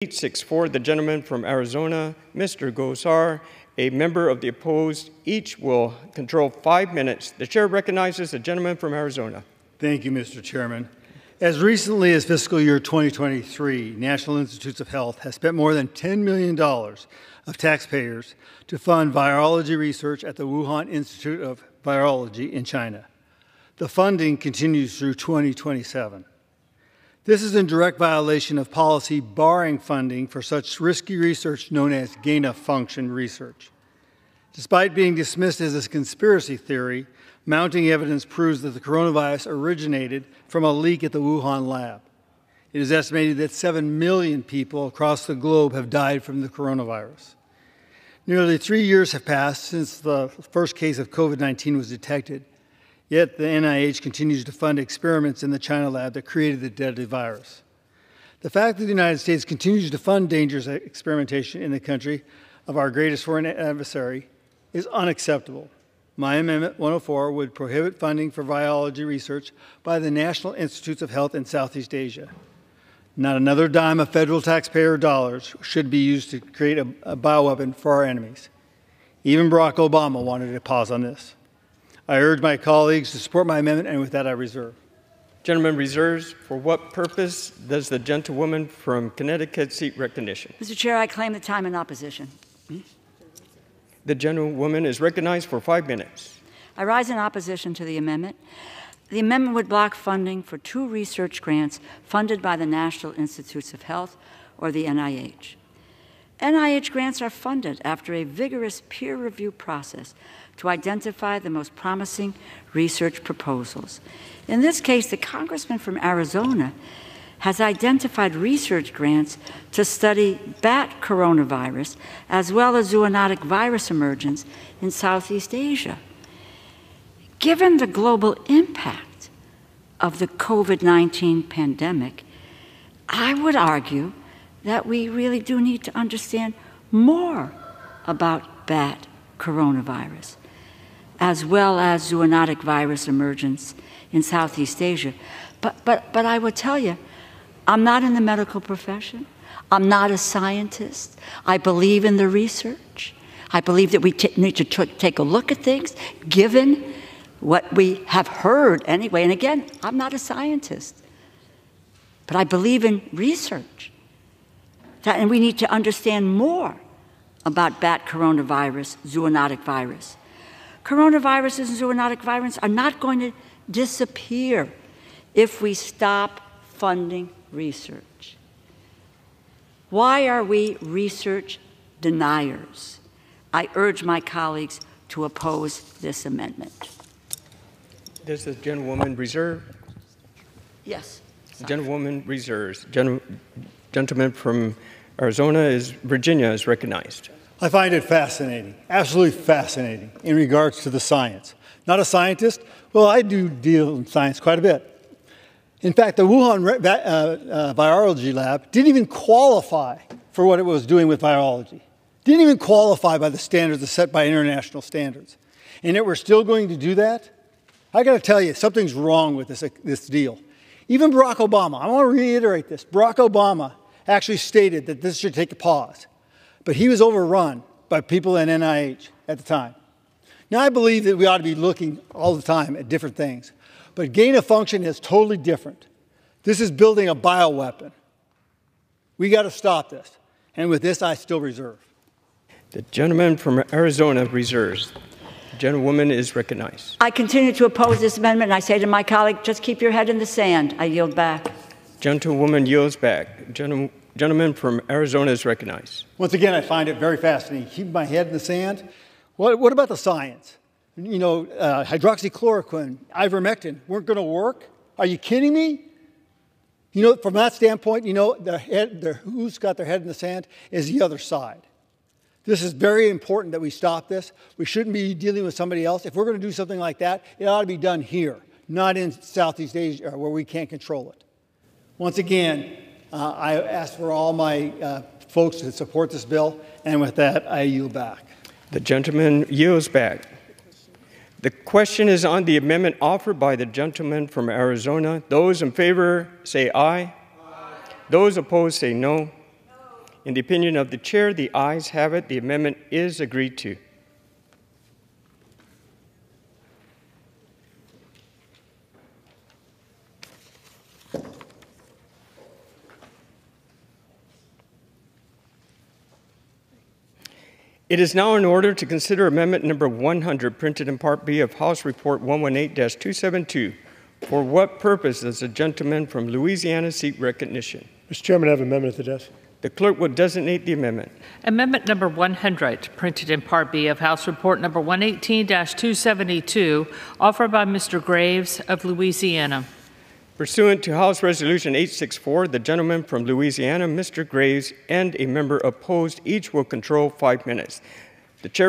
864, the gentleman from Arizona, Mr. Gosar, a member of the opposed. Each will control 5 minutes. The chair recognizes the gentleman from Arizona. Thank you, Mr. Chairman. As recently as fiscal year 2023, National Institutes of Health has spent more than $10 million of taxpayers to fund virology research at the Wuhan Institute of Virology in China. The funding continues through 2027. This is in direct violation of policy barring funding for such risky research known as gain-of-function research. Despite being dismissed as a conspiracy theory, mounting evidence proves that the coronavirus originated from a leak at the Wuhan lab. It is estimated that 7 million people across the globe have died from the coronavirus. Nearly 3 years have passed since the first case of COVID-19 was detected, yet the NIH continues to fund experiments in the China lab that created the deadly virus. The fact that the United States continues to fund dangerous experimentation in the country of our greatest foreign adversary is unacceptable. My Amendment 104 would prohibit funding for virology research by the National Institutes of Health in Southeast Asia. Not another dime of federal taxpayer dollars should be used to create a bioweapon for our enemies. Even Barack Obama wanted a pause on this. I urge my colleagues to support my amendment, and with that I reserve. Gentleman reserves. For what purpose does the gentlewoman from Connecticut seek recognition? Mr. Chair, I claim the time in opposition. The gentlewoman is recognized for 5 minutes. I rise in opposition to the amendment. The amendment would block funding for 2 research grants funded by the National Institutes of Health, or the NIH. NIH grants are funded after a vigorous peer review process to identify the most promising research proposals. In this case, the congressman from Arizona has identified research grants to study bat coronavirus as well as zoonotic virus emergence in Southeast Asia. Given the global impact of the COVID-19 pandemic, I would argue that we really do need to understand more about bat coronavirus, as well as zoonotic virus emergence in Southeast Asia. But I would tell you, I'm not in the medical profession. I'm not a scientist. I believe in the research. I believe that we need to take a look at things, given what we have heard anyway. And again, I'm not a scientist, but I believe in research. And we need to understand more about bat coronavirus, zoonotic virus. Coronaviruses and zoonotic virus are not going to disappear if we stop funding research. Why are we research deniers? I urge my colleagues to oppose this amendment. Does the gentlewoman reserve? Yes. The gentlewoman reserves. Gentleman from Virginia is recognized. I find it fascinating, absolutely fascinating, in regards to the science. Not a scientist? Well, I do deal in science quite a bit. In fact, the Wuhan virology lab didn't even qualify for what it was doing with virology. Didn't even qualify by the standards set by international standards. And yet we're still going to do that? I got to tell you, something's wrong with this deal. Even Barack Obama, I want to reiterate this, Barack Obama actually stated that this should take a pause. But he was overrun by people in NIH at the time. Now, I believe that we ought to be looking all the time at different things. But gain of function is totally different. This is building a bioweapon. We got to stop this. And with this, I still reserve. The gentleman from Arizona reserves. The gentlewoman is recognized. I continue to oppose this amendment, and I say to my colleague, just keep your head in the sand. I yield back. Gentlewoman yields back. Gentleman from Arizona is recognized. Once again, I find it very fascinating. Keep my head in the sand. What about the science? You know, hydroxychloroquine, ivermectin weren't going to work? Are you kidding me? You know, from that standpoint, you know, who's got their head in the sand is the other side. This is very important that we stop this. We shouldn't be dealing with somebody else. If we're going to do something like that, it ought to be done here, not in Southeast Asia where we can't control it. Once again, I ask for all my folks to support this bill, and with that, I yield back. The gentleman yields back. The question is on the amendment offered by the gentleman from Arizona. Those in favor say aye. Aye. Those opposed say no. In the opinion of the chair, the ayes have it. The amendment is agreed to. It is now in order to consider amendment number 100, printed in Part B of House Report 118-272. For what purpose does the gentleman from Louisiana seek recognition? Mr. Chairman, I have an amendment at the desk. The clerk will designate the amendment. Amendment number 100, printed in Part B of House Report number 118-272, offered by Mr. Graves of Louisiana. Pursuant to House Resolution 864, the gentleman from Louisiana, Mr. Graves, and a member opposed, each will control 5 minutes. The chair